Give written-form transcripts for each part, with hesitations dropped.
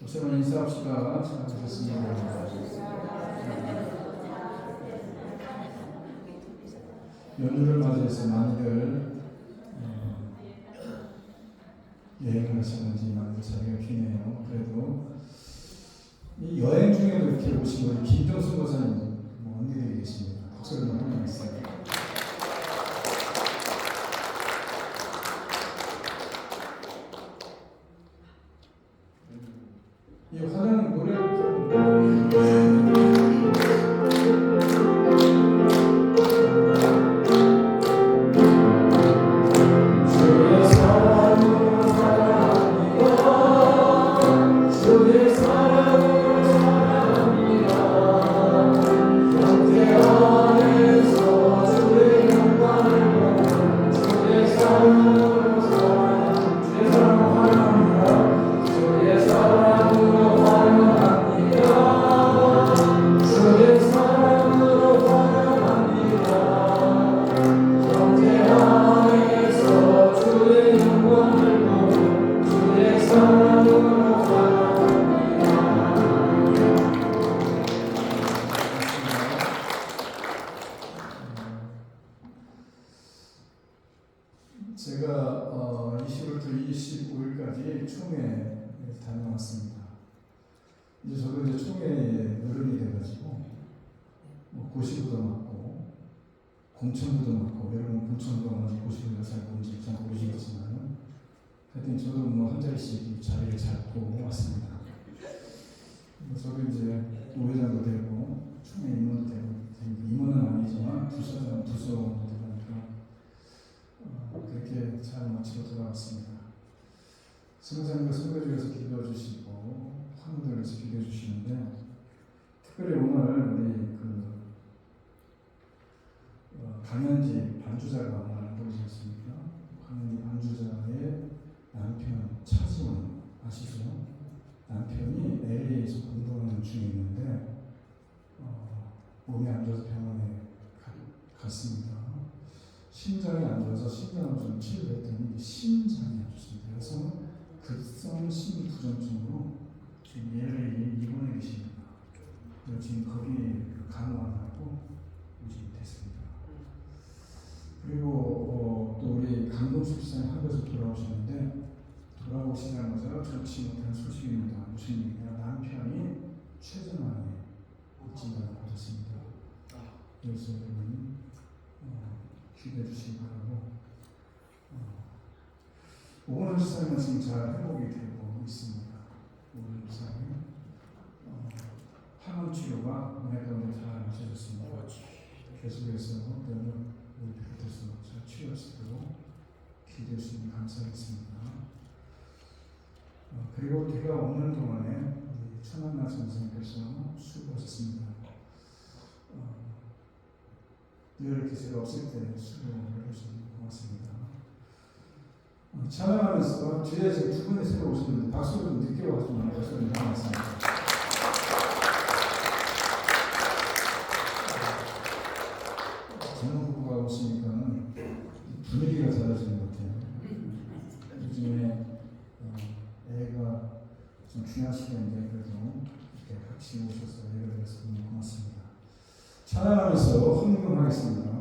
우선 인사합시다. 잘하셨습니다. 연휴를 맞이해서 많이들 여행을 하셨는지 많이들 자리가 비네요. 그래도 이 여행 중에도 이렇게 오신 분이 김정수 목사님 언니들이 계십니다. 박수를 한번 해주세요. 이 화장 노래 제가 20일부터 25일까지 총회에 다녀왔습니다. 이제 저도 이제 총회에 어른이 돼가지고 고시부도 맡고 공천부도 맡고, 여러분 공천부가 뭔지 고시부가 잘 뭔지 잘 모르시겠지만 하여튼 저도 한 자리씩 자리를 잡고 왔습니다. 저도 이제 노회장도 되고 총회 임원도 되고, 임원은 아니지만 부서원도 되고 그렇게 잘 마치고 돌아왔습니다. 성장과 선교주에서 기도해 주시고 환우들에서 기도해 주시는데, 특별히 오늘 우리 강현지 반주자가 오늘 보이지 않습니까? 강현지 반주자의 남편 차지원 아시죠? 남편이 LA에서 공부하는 중에 있는데 몸이 안 좋아서 병원에 갔습니다. 심장이 안 좋아서 심장을 좀 치료했더니 심장이 안 좋습니다. 그래서 급성 심부전증으로 지금 LA에 입원해 계십니다. 지금 거기 간호하고 됐습니다. 그리고 또 우리 강동숙 시장이 한국에서 돌아오셨는데 돌아오시자마자 좋지 못한 소식입니다. 무슨 얘기냐? 남편이 췌장암에 진단을 받았습니다. 그래서 여러분 기대해 주시기 바라고 오늘 시장은 지금 잘 회복이 되고 있습니다. 오늘 시장은 항암 치료가 은혜 가운데 잘 마쳐졌습니다. 계속해서 오늘 우리 비롯해서 잘 치료할 수 있도록 기대해 주시면 감사하겠습니다. 그리고 제가 없는 동안에 우리 천안나 선생님께서 수고하셨습니다. 늘 이렇게 제가 없을 때 수고를 해주셔서 고맙습니다. 찬양하면서 뒤에 지금 두 분이 새로 오셨는데 박수를 좀 늦게 와서 박수를 좀 하겠습니다. 젊은 부부가 오시니까는 분위기가 달라지는 것 같아요. 요즘에 애가 좀 중요한 시간인데 그래도 이렇게 같이 오셔서 예배를 드려서 너무 고맙습니다. 찬양하면서 헌금하겠습니다.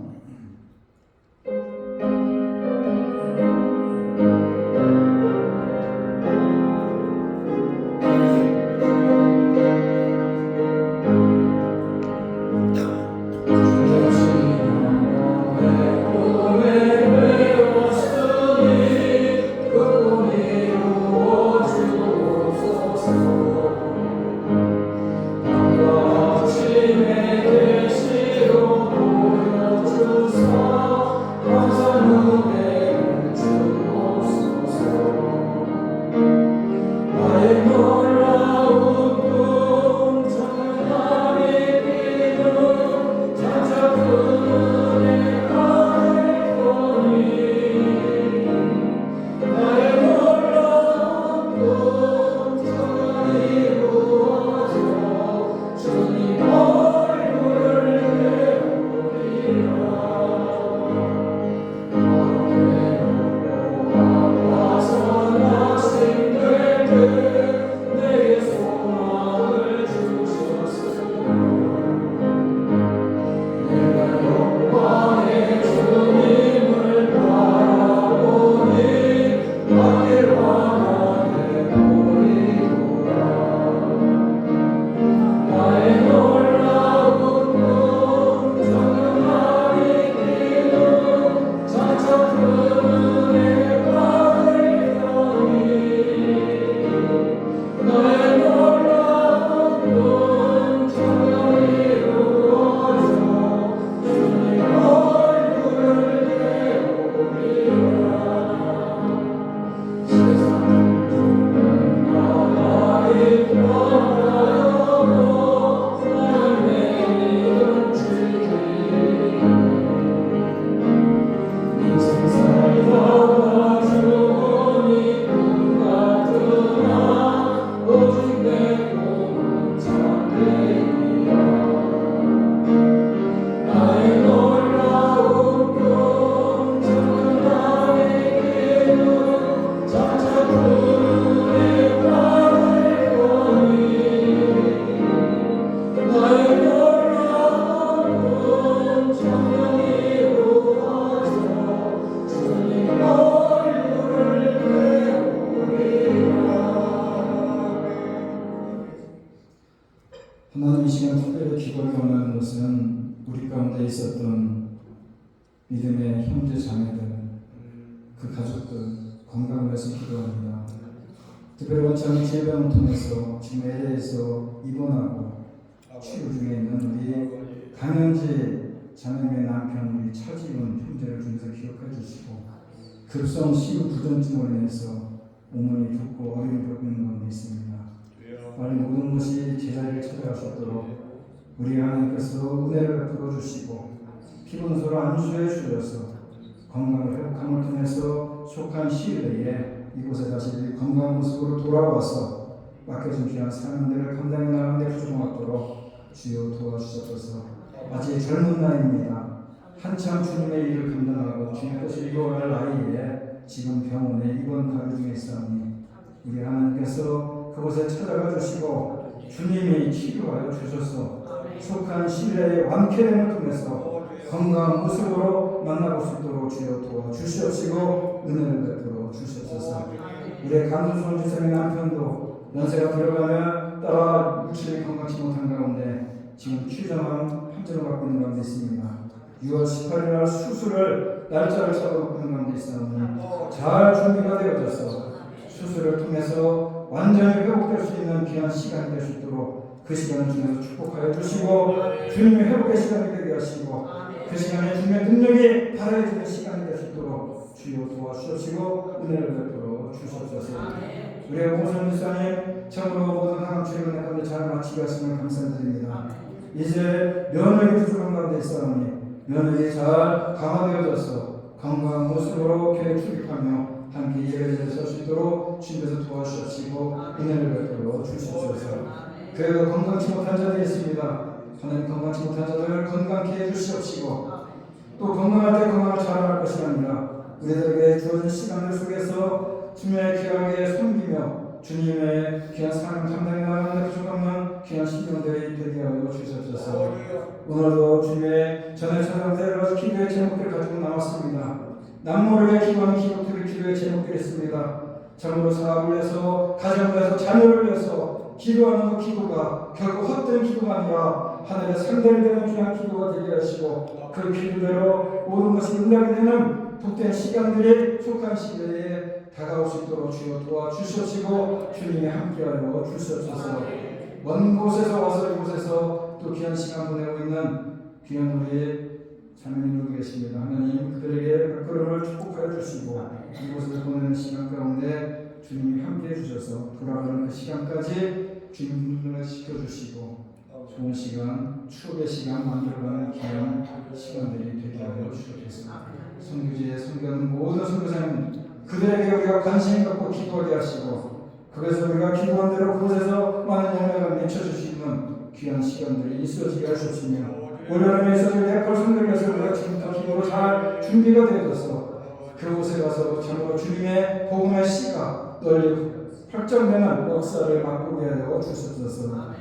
하나님 이 시간 특별히 기도를 원하는 것은 우리 가운데 있었던 믿음의 형제 자매들, 그 가족들 건강을 위해서 기도합니다. 특별히 원창의 질병을 통해서 지금 LA에서 입원하고 치료 중에 있는 우리 강현지 자매의 남편 우리 차지원 형제를 중에서 기억해 주시고 급성 심부전증으로 인해서 어머니 붓고 어려움을 겪고 있는 가운데 있습니다. 빨리 모든 것이 제자리를 찾아갈 수 있도록 우리 하나님께서 은혜를 베풀어 주시고 피곤소를 안수해 주셔서 건강을 회복함을 통해서 속한 시일에 이곳에 다시 건강한 모습으로 돌아와서 맡겨진 귀한 사명들을 감당해 나가는 데 부족하도록 주여 도와주셨소서. 아직 젊은 나이입니다. 한참 주님의 일을 감당하고 주님의 뜻을 이루어갈 나이에 지금 병원에 입원 가려 중에 있사오니 우리 하나님께서 그곳에 찾아가 주시고 주님이 치료하여 주셔서 속한 신뢰의 완쾌됨을 통해서 건강한 모습으로 만나볼 수 있도록 주여 도와주시옵시고 은혜를 베풀어 주시옵소서. 우리의 감수성 주sem의 남편도 연세가 들어가며 따라 육신이 건강치 못한 가운데 지금 취정한 환자를 갖고 있는 가운데 있습니다. 6월 18일 날 수술을 날짜를 잡아놓고 있는 가운데 있사오니 잘 준비가 되어져서 수술을 통해서 완전히 회복될 수 있는 귀한 시간이 될 수 있도록 그 시간을 주님께서 축복하여 주시고 주님의 회복의 시간이 되게 하시고 그 시간에 주님의 능력이 발휘해지는 시간이 될 수 있도록 주여 도와주시고 은혜를 베풀어 주시옵소서. 우리의 오선 목사님 참으로 모든 항암 치료를 내 가운데 잘 마치게 하시면 감사드립니다. 이제 면역이 부족한 가운데 있사오니 면역이 잘 강화되어져서 건강한 모습으로 교회에 출입하며 함께 예배에 설 수 있도록 주님께서 도와주시고 은혜를 베풀어 주시옵소서. 교회가 건강치 못한 자들이 있습니다. 하나님 건강치 못한 자들을 건강케 해주시옵시고 또 건강할 때 건강을 자랑할 것이 아니라 우리들에게 주어진 시간들 속에서 주님의 귀하게 섬기며 주님의 귀한 사랑 감당해 나가는 데 부족함은 귀한 신령들이 되게 하여 주시옵소서. 오늘도 주님의 전에 찾아오는 기도의 제목들을 가지고 나왔습니다. 남모르게 기도하는 기도들이 기도의 제목들이 있습니다. 참으로 사업을 위해서, 가정을 위해서, 자녀를 위해서 기도하는 그 기도가 결국 헛된 기도가 아니라 하늘의 상대를 되는 귀한 기도가 되게 하시고 그 기도대로 모든 것이 응답이 되는 복된 시간들이 속한 시대에 다가올 수 있도록 주여 도와주시옵시고 주님이 함께하여 주시옵소서. 먼 곳에서 와서 이곳에서 또 귀한 시간 보내고 있는 귀한 우리 자매님들 계십니다. 하나님 그들에게 발걸음을 축복하여 주시고 이곳을 보내는 시간 가운데 주님이 함께해 주셔서 돌아가는 그 시간까지 주님 눈을 지켜주시고 좋은 시간, 추억의 시간 만들어가는 귀한 시간들이 되게 하여 주시옵소서. 선교지에 선교하는 모든 선교사님 그들에게 우리가 관심 갖고 기도하게 하시고 그래서 우리가 기도한 대로 그곳에서 많은 영향을 미쳐주시는 귀한 시간들이 있어지게 하셨으며 올여름에 있어질 대펄 성들에서 우리가 지금부터 기도로 잘 준비가 되어서 그곳에 가서 참으로 주님의 복음의 씨가 널리 확정되는 역사를 맛보게 하여 주셨소서.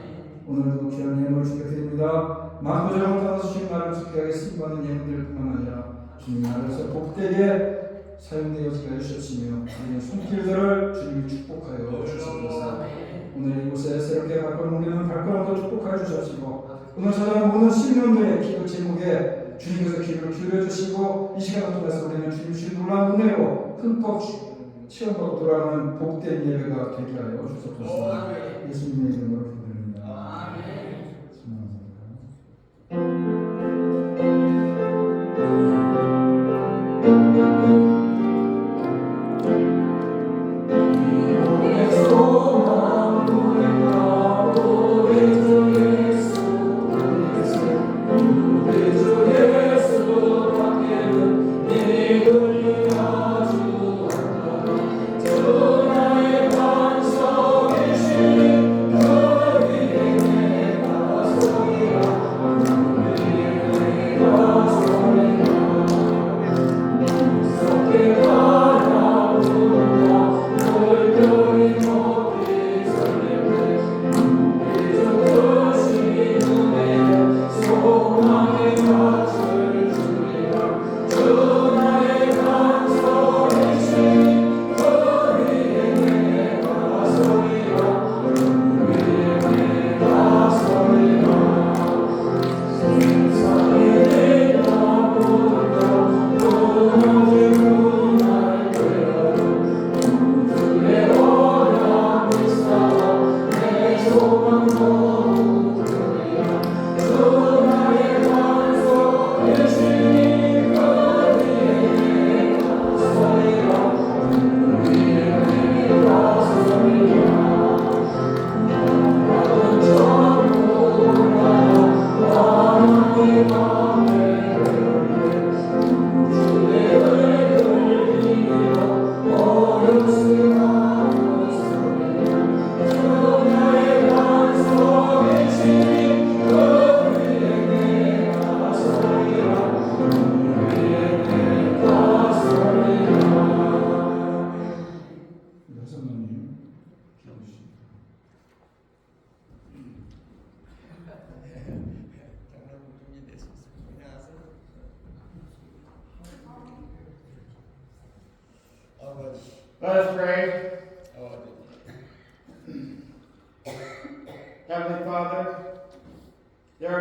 오늘도 귀한 예물을 주게 드립니다. 만고적으로 받아주신 나를 주께하게 쓰임받는 예물들 뿐만 아니라 주님 나라에서 복되게 사용되어지게 해주셨으며 우리의 손길들을 주님이 축복하여 주셨소서. 오늘 이곳에 새롭게 발걸음 옮기는 발걸음도 축복하여 주셨시고 오늘 찾아온 모든 시민들의 기도 제목에 주님께서 기도를 기울여 주시고 이 시간을 통해서 우리는 주님 주신 놀라운 은혜로 흠뻑 체험하고 돌아가는 복된 예배가 되게 하여 주셨소서. 예수님의 이름으로 기도드립니다. 아멘. 주 나의 반석이신 그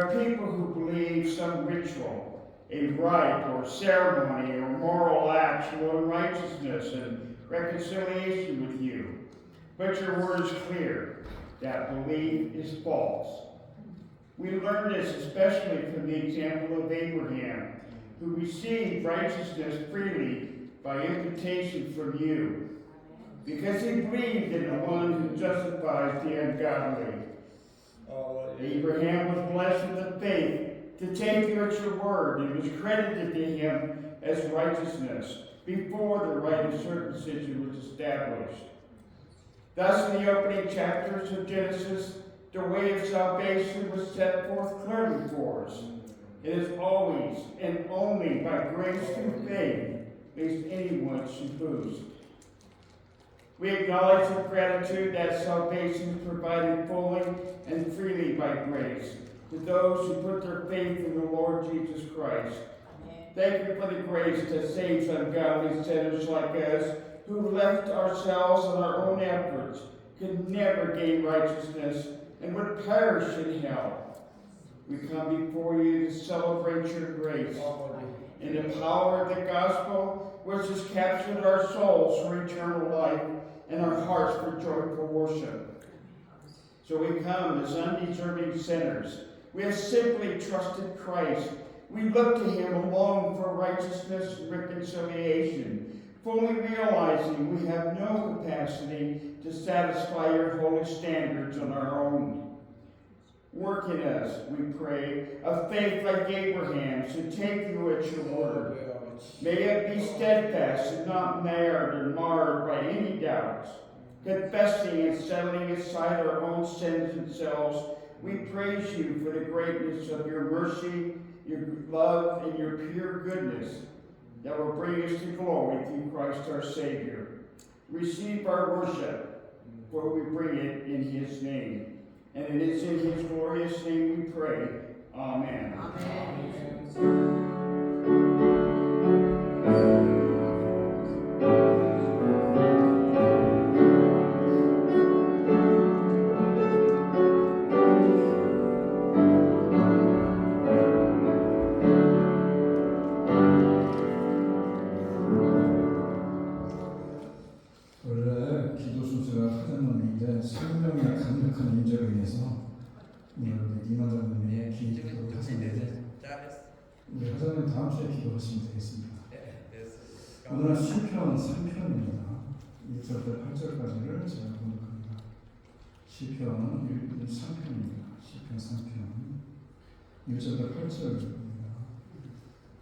are people who believe some ritual, a rite or ceremony or moral acts will earn righteousness and reconciliation with you. But your word is clear. That belief is false. We learn this especially from the example of Abraham, who received righteousness freely by invitation from you, because he believed in the one who justifies the ungodly. Abraham was blessed with the faith to take you at your word, and was credited to him as righteousness before the rite of circumcision was established. Thus, in the opening chapters of Genesis, the way of salvation was set forth clearly for us. It is always and only by grace through faith, lest anyone should boast. We acknowledge with gratitude that salvation is provided fully and freely by grace to those who put their faith in the Lord Jesus Christ. Thank you for the grace that saves ungodly sinners like us, who left ourselves and our own efforts, could never gain righteousness, and would perish in hell. We come before you to celebrate your grace in the power of the gospel, which has captured our souls for eternal life and our hearts for joyful worship. So we come as undeserving sinners. We have simply trusted Christ. We look to him alone for righteousness and reconciliation, fully realizing we have no capacity to satisfy your holy standards on our own. Work in us, we pray, a faith like Abraham's to take you at your word. May it be steadfast and not marred by any doubts. Confessing and settling aside our own sins and selves, we praise you for the greatness of your mercy, your love, and your pure goodness that will bring us to glory through Christ our Savior. Receive our worship, for we bring it in his name. And it is in his glorious name we pray. Amen. Amen. 원래 기도 순서가 하나님인데 생명의 강력한 임재로 인해서 우리 이만자님의 기도를 하셨는데 우리 하자님 다음 주에 기도하시면 되겠습니다. 오늘은 시편 3편입니다. 1절부터 8절까지를 제가 공독합니다. 시편 3편입니다. 시편 3편 1절부터 8절입니다.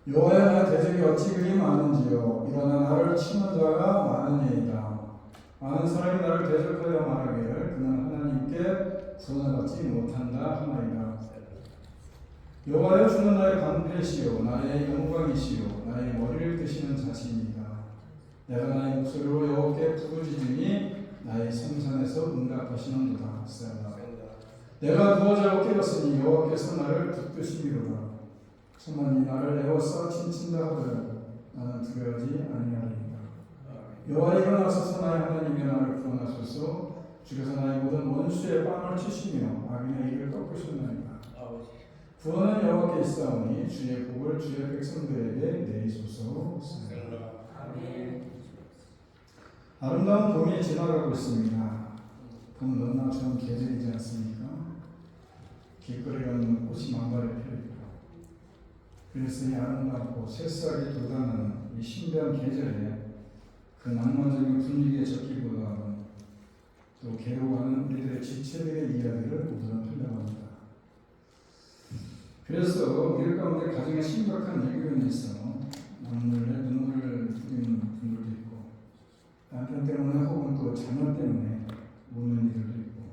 여호와여, 나의 대적이 어찌 그리 많은지요. 일어나 나를 치는 자가 많으니이다. 많은 사람이 나를 대적하여 말하기를 그는 하나님께 구원을 받지 못한다 하나이다. 여호와여, 주는 나의 방패시요 나의 영광이시요 나의 머리를 드시는 자신이다. 내가 나의 목소리로 여호와께 부르짖으니 나의 성산에서 응답하시는도다. 내가 누워 자고 깨었으니 여호와께서 나를 붙드시리로다. 천만이 나를 에워싸 친친다 하더라도 나는 두려워하지 아니하리이다. 여호와, 일어나소서. 나의 하나님이여 나를 구원하소서. 주께서 나의 모든 원수의 뺨을 치시며 악인의 일을 꺾으셨나이다. 구원은 여호와께 있사오니 주의 복을 주의 백성들에게 내리소서. 아름다운 봄이 지나가고 있습니다. 봄은 너무나 좋은 계절이지 않습니까? 길거리에는 꽃이 만발해 펴있고, 그래서 이 아름답고 새싹이 돋아나는 이 신비한 계절에 그 낭만적인 분위기에 적기보다는 또 괴로워하는 우리들의 지체들의 이야기를 우선 흘려갑니다. 그래서 우리 가운데 가정에 심각한 일견이 있어 눈물을 흘리는 분들도 있고, 남편 때문에 혹은 또 자녀 때문에 우는 이들도 있고,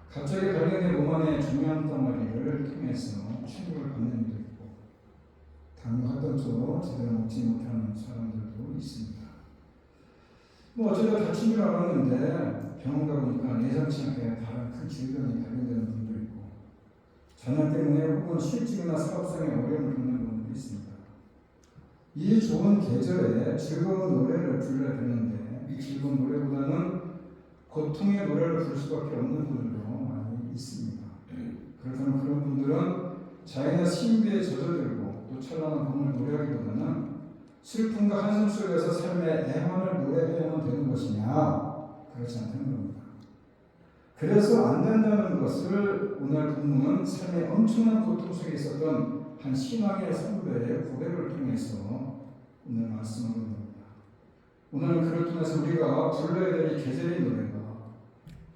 갑자기 발견된 몸 안에 중요한 덩어리를 통해서 충격을 받는 이들도 있고, 당뇨하던 쪽으로 제대로 먹지 못하는 사람들도 있습니다. 어쩌다 다친 줄 알았는데 병원 가보니까 예상치 않게 다른 큰 질병이 발견되는 분도 있고, 자녀 때문에 혹은 실직이나 사업상의 어려움을 겪는 분도 있습니다. 이 좋은 계절에 즐거운 노래를 불러야 되는데 이 즐거운 노래보다는 고통의 노래를 부를 수밖에 없는 분들도 많이 있습니다. 그렇다면 그런 분들은 자연의 신비에 젖어들고 또 찬란한 봄을 노래하기보다는 슬픔과 한숨 속에서 삶의 애환을 노래해야만 되는 것이냐? 그렇지 않다는 겁니다. 그래서 안 된다는 것을 오늘 본문은 삶의 엄청난 고통 속에 있었던 한 신앙의 선배의 고백을 통해서 오늘 말씀하는 겁니다. 오늘은 그를 통해서 우리가 불러야 될 이 계절의 노래가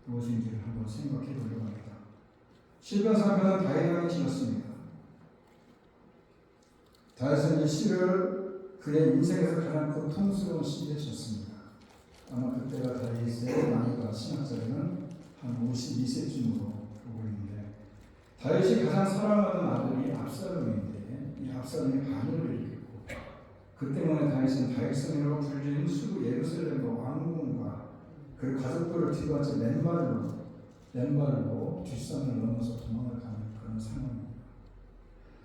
무엇인지를 한번 생각해 보려고 합니다. 시편 3편은 다윗왕이 지었습니다. 다윗은 이 시를 그의 인생에서 가장 고통스러운 시기에 지었습니다. 아마 그때가 다윗의 나이가 신학자들은 한 52세쯤으로 보고 있는데, 다윗이 가장 사랑하던 아들이 압살롬인데 이 압살롬이 반역을 일으켰고, 그 때문에 다윗은 다윗성이라고 불리는 수도 예루살렘과 왕궁과 그 가족들을 뒤받쳐 맨발로 뒷산을 넘어서 도망을 가는 그런 상황입니다.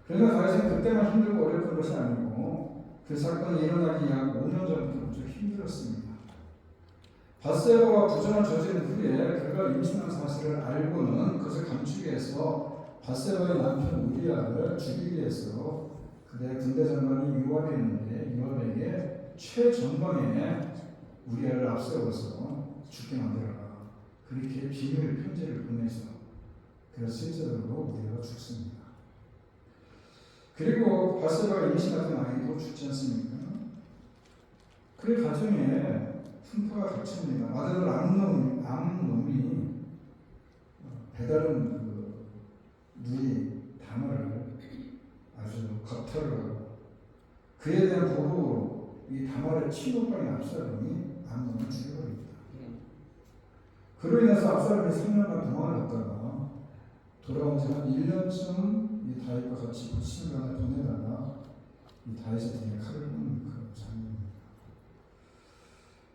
그러나 다윗은 그때만 힘들고 어려웠던 것이 아니고 그 사건이 일어나기 약 5년 전부터 좀 힘들었습니다. 밧세바와 부정을 저지른 후에 그가 임신한 사실을 알고는 그것을 감추기 위해서 밧세바의 남편 우리아를 죽이기 위해서 그의 군대 장관이 요압이었는데 요압에게 최전방에 우리아를 앞세워서 죽게 만들어라, 그렇게 비밀 편지를 보내서 그래서 실제로 우리아가 죽습니다. 그리고 밧세바가 임신하던 아이도 죽지 않습니까? 그의 가정에 풍파가 닥칩니다. 아들 암놈이 배다른 그 누이 다말을 아주 겁탈을 하고 그에 대한 보복으로 이 다말의 친오빠인 압살롬이 암놈을 죽여버립니다. 그로 인해서 압살롬이 3년간 도망을 갔다가 돌아온 지 한 1년쯤 이 다윗과 같이 그 시간을 보내다가 이 다윗의 등에 칼을 꽂는 그 장면입니다.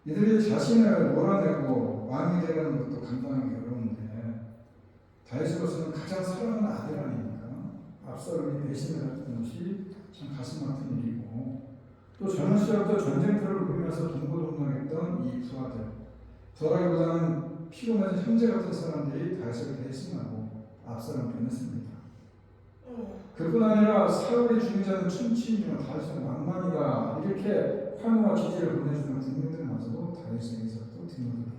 이들이 자신을 몰아내고 왕이 되는 것도 감당하기 어려운데 다윗으로서는 가장 사랑하는 아들 아닙니까? 압살롬이 배신을 했던 것이 참 가슴 아픈 일이고, 또 젊은 시절부터 전쟁터를 누비면서 동고동락했던 이 부하기보다는 피곤한 형제 같은 사람들이 다윗을 배신하고 압살롬 편을 씁니다. 그뿐 아니라 사울이 죽이지 않은 춘추이며 다윗은 왕만이다, 이렇게 환호와 지지를 보내주는 국민들마저도 다윗에게서 또 등록합니다.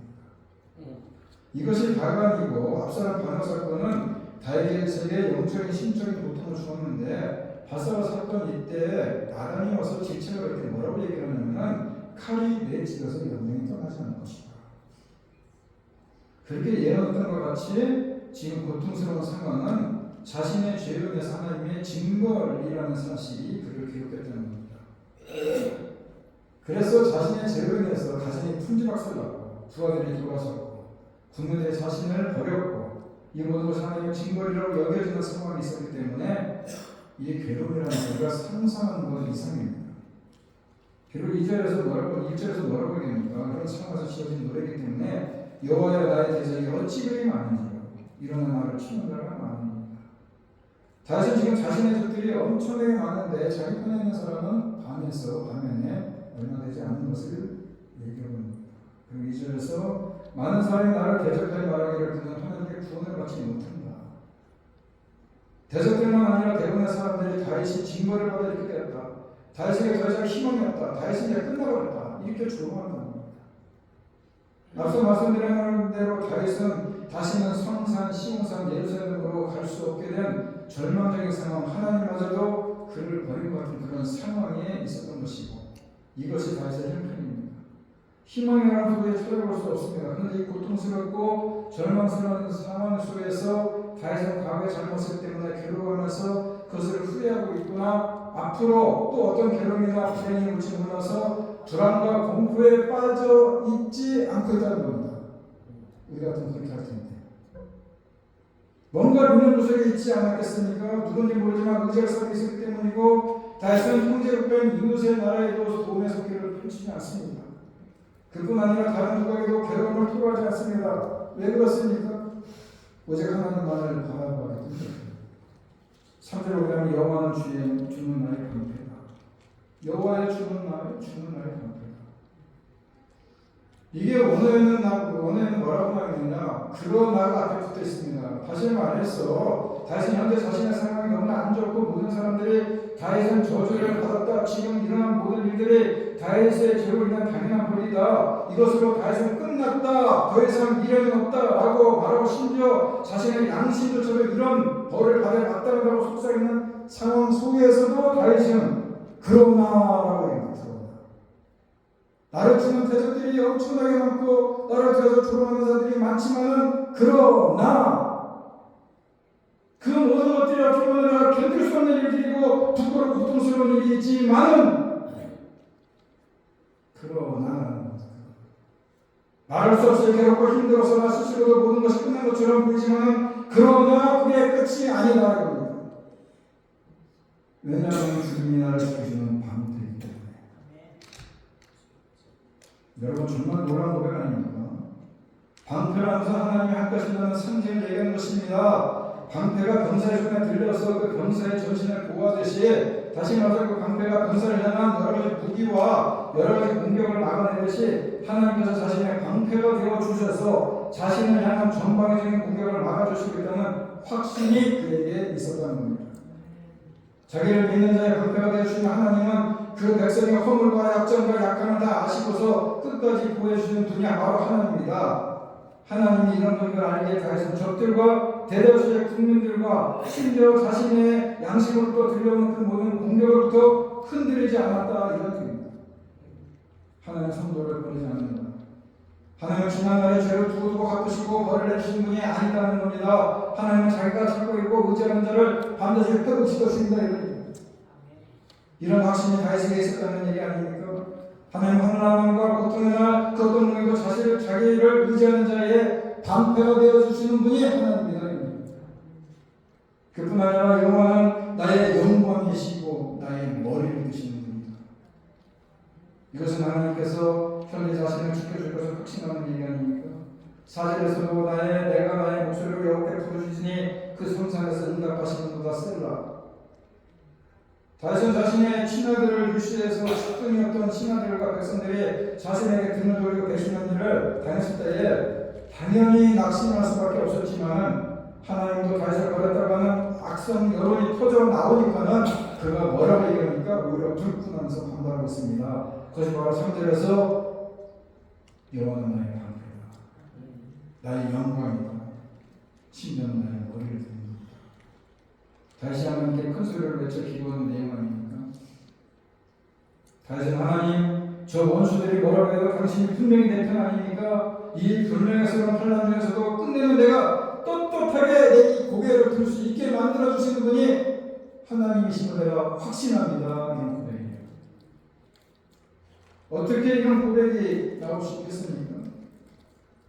이것이 발간이고 압살롬 반역 사건은 다윗에게 영적인 심적인 고통을 주었는데, 밧세바 사건 이때 나단이 와서 질책을 할 때 뭐라고 얘기하냐면 칼이 내 집에서 영영이 떠나지 않을 것이다. 그렇게 예언했던 것 같이 지금 고통스러운 상황은 자신의 죄로 인해서 하나님의 징벌이라는 사실이 그를 기록했다는 겁니다. 그래서 자신의 죄로 인해서 가정이 풍지박살났고 부하들이 돌아섰고 국민들이 자신을 버렸고 이 모든 것이 하나님의 징벌이라고 여겨지는 상황이 있었기 때문에 이 괴로움이라는 것을 상상하는 것 이상입니다. 그리고 2절에서 뭐라고 얘기합니까? 그런 상황에서 지어진 노래이기 때문에 여호와여 나의 대적이 어찌 그리 많은지요, 일어나 나를 치는 자가 많으니까. 다윗은 지금 자신의 적들이 엄청나게 많은데 자기 편에 있는 사람은 반면에 얼마 되지 않는 것을 얘기하고 있습니다. 그리고 2절에서 많은 사람이 나를 대적하여 말하기를 그는 하나님께 구원을 받지 못한다. 대적들만 아니라 대부분의 사람들이 다윗이 징벌을 받아 이렇게 되었다, 다윗에게 더 이상 희망이 없다, 다윗이 이제 끝나버렸다, 이렇게 조롱한다는 겁니다. 앞서 말씀드린 대로 다윗은 다시는 성산, 시온산, 예루살렘으로 갈 수 없게 된 절망적인 상황, 하나님마저도 그를 버린 것 같은 그런 상황에 있었던 것이고, 이것이 다윗의 형편입니다. 희망이라는 도저히 찾아볼 수 없습니다. 그런데 이 고통스럽고 절망스러운 상황 속에서 다윗은 과거의 잘못을 때문에 괴로워하면서 그것을 후회하고 있구나, 앞으로 또 어떤 괴로움이나 불행이 올지 몰라서 불안과 공포에 빠져 있지 않고 있다는 겁니다. 우리 같으면 그렇게 할 텐데. 뭔가 믿는 구석에 있지 않았겠습니까? 누군지 모르지만 의지할 사람이 있었기 때문이고, 다윗은 형제국가인 이웃의 나라에도 도움의 손길을 펼치지 않습니다. 그뿐 아니라 다른 누구에게도 괴로움을 토로하지 않습니다. 왜 그렇습니까? 오직 하나님만을 바라보기 때문입니다. 3절에 보면 여호와는 주는 나의 방패다. 여호와의 주는 나의 방패다. 이게 원어에는 뭐라고 말하느냐? 그런 나가 앞에 붙어 있습니다. 다시 말해서 다윗은 현재 자신의 상황이 너무나 안 좋고 모든 사람들이 다윗은 저주를 받았다. 지금 일어난 모든 일들이 다윗의 죄로 인한 당연한 벌이다. 이것으로 다윗은 끝났다. 더 이상 미련이 없다라고 말하고 심지어 자신의 양심조차도 이런 벌을 받아 마땅하다고 속삭이는 상황 속에서도 다윗은 그러나라고 얘기합니다. 나를 치는 대적들이 엄청나게 많고 나를 뒤에서 조롱하는 자들이 많지만은 그러나 그 모든 것들이 어떻게 보면 내가 견딜 수 없는 일들이고 부끄럽고 고통스러운 일이지만은 그러나 말할 수 없이 괴롭고 힘들어서 나 스스로도 모든 것이 끝난 것처럼 보이지만은 그러나 그게 끝이 아니다 이겁니다. 왜냐하면 주님이 나를 지켜주는 방패이기 때문에. 여러분 정말 놀라운 고백 아닙니까? 방패라면서 하나님이 할 것이라는 상징을 얘기하는 것입니다. 방패가 병사의 손에 들려서 그 병사의 전신을 보호하듯이 다시 말해서 그 방패가 병사를 향한 여러 가지 무기와 여러 가지 공격을 막아내듯이 하나님께서 자신의 방패가 되어 주셔서 자신을 향한 전방위적인 공격을 막아주시고 있다는 확신이 그에게 있었다는 겁니다. 자기를 믿는 자의 방패가 되어주신 하나님은 그 백성의 허물과 약점과 약함을 다 아시고서 끝까지 보여주시는 분이 바로 하나님입니다. 하나님이 이런 분을 알기에 다윗은 적들과 대다수의 국민들과 심지어 자신의 양심으로부터 들려오는 그 모든 공격으로부터 흔들리지 않았다 이런 뜻입니다. 하나님의 성도를 버리지 않는다. 하나님은 지난날의 죄를 두고두고 갚으시고 벌을 내주신 분이 아니라는 겁니다. 하나님은 자기가 찾고 있고 의지하는 자를 반드시 회복시켜주신다 이런 확신이 다윗에게 있었다는 얘기 아닙니까? 하나님 하나님과 고통의 날 그 어떤 누구도 자기를 의지하는 자의 방패가 되어주시는 분이 하나님입니다. 그뿐 아니라 여호와는 나의 영광이시고 나의 머리를 드시는 분입니다. 이것은 하나님께서 현재 자신을 지켜줄 것을 확신하는 얘기 아닙니까? 4절에서도 내가 나의 목소리로 여호와께 부르짖으니 그 성산에서 응답하시는 보다 셀라. 다윗은 자신의 친아들을 유시해서 측근이었던 친아들과 백성들이 자신에게 등을 돌리고 배신한 일을 당했을 때에 당연히 낙심할 수밖에 없었지만 하나님도 다윗을 버렸다고 하는 악성 여론이 터져 나오니까는 그가 뭐라고 얘기합니까? 오히려 불끈하면서 반발하고 있습니다. 그것이 바로 3절에서 여호와는 나의 방패다. 나의 영광이다. 심지어는 나의 머리를 듭니다. 다시 하나님께 큰 소리를 외쳐 기도하는 내용 아닙니까? 다시 하나님 저 원수들이 뭐라고 해도 당신이 분명히 내 편 아닙니까? 이 불명예스러운 환난 중에서도 끝내는 내가 떳떳하게 내 고개를 들 수 있게 만들어주시는 분이 하나님이심을 내가 확신합니다. 이런 고백이에요. 어떻게 이런 고백이 나올 수 있겠습니까?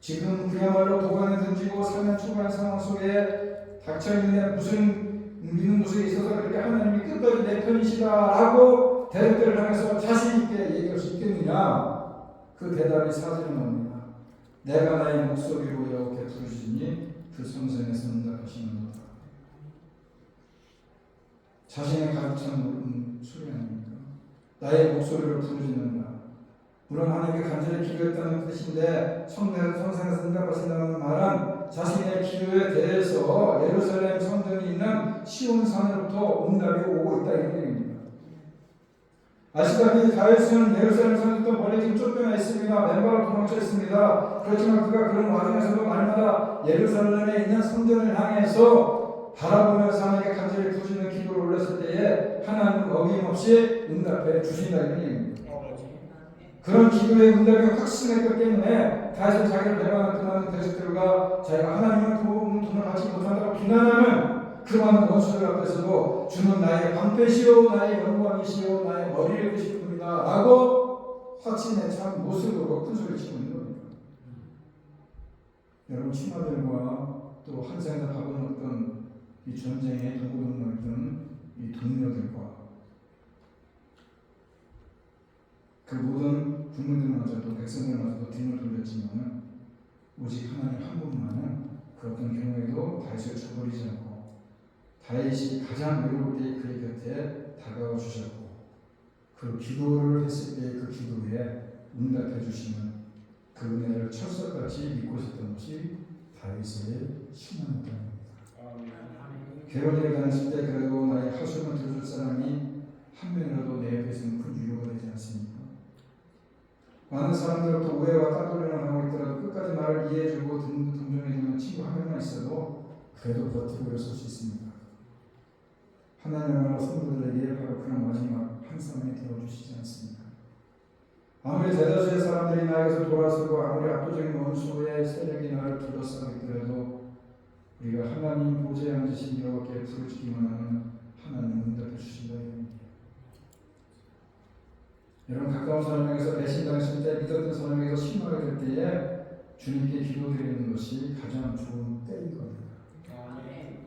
지금 그야말로 도관에 던지고 사면 초과한 상황 속에 닥쳐있는데 무슨 믿는 곳에 있어서 그렇게 하나님이 끝까지 내 편이시다라고 대적들을 향해서 자신있게 얘기할 수 있겠느냐? 그 대답이 4절에 나옵니다. 내가 나의 목소리로 여호와께 부르짖으니 그 성전에서 응답하시는도다. 자신의 가득 찬 소리 아닙니까? 나의 목소리로 부르짖는다. 물론 하나님께 간절히 기도했다는 뜻인데 성전에서 응답하신다는 말은 자신의 기도에 대해서 예루살렘 성전이 있는 시온산으로부터 응답이 오고 있다 이런 얘기입니다. 아시다시피 다윗은 예루살렘 성전부터 멀리 좀 쫓겨나 있습니다. 맨발로 도망쳐 있습니다. 그렇지만 그가 그런 와중에서도 날마다 예루살렘에 있는 성전을 향해서 바라보면서 하나님께 간절히 부르짖는 기도를 올렸을 때에 하나님은 어김없이 응답해 주신다 이런 얘기입니다. 그런 기도의 응답이 확신했기 때문에 다윗은 자기를 배반하는 그 많은 대적들과 자기가 하나님의 돈을 받지 못한다고 비난하는 그 많은 원수들 앞에서도 주는 나의 방패시오 나의 영광이시오 나의 머리를 드실 분이다 라고 확신에 찬 모습으로 큰 소리 치고 있는 겁니다. 여러분 친아들과 또 한생에서 밥아먹던 이 전쟁에 동고동락했던 이 동료들과 그 모든 국민들마저도 백성들마저도 등을 돌렸지만 오직 하나님 한 분만은 그 어떤 경우에도 다윗을 저버리지 않고 다윗이 가장 외로울 때 그의 곁에 다가와 주셨고 그 기도를 했을 때 그 기도에 응답해 주시는 그 은혜를 철석같이 믿고 있었던 것이 다윗의 신앙이었습니다. 괴로움을 당했을 때 그래도 나의 하소연을 들어줄 사람이 한 명이라도 내 옆에 있으면 큰 위로가 되지 않습니까? 많은 사람들로부터 오해와 따돌림을 하고 있더라도 끝까지 나를 이해해주고 동정해주는 친구 한 명만 있어도 그래도 버티고 일어설 수 있습니다. 하나님의 말로 성도들에게 바로 그런 마지막 한 사람이 되어주시지 않습니까? 아무리 대다수의 사람들이 나에게서 돌아서고 아무리 압도적인 원수의 세력이 나를 둘러싸고 있더라도 우리가 하나님 보좌에 앉으신 여호와께 부르짖기만 하면 하나님은 응답해 주신다. 여러분 가까운 사람에게서 배신당했을 때 믿었던 사람에게서 실망하게 될 때에 주님께 기도드리는 것이 가장 좋은 때이거든요.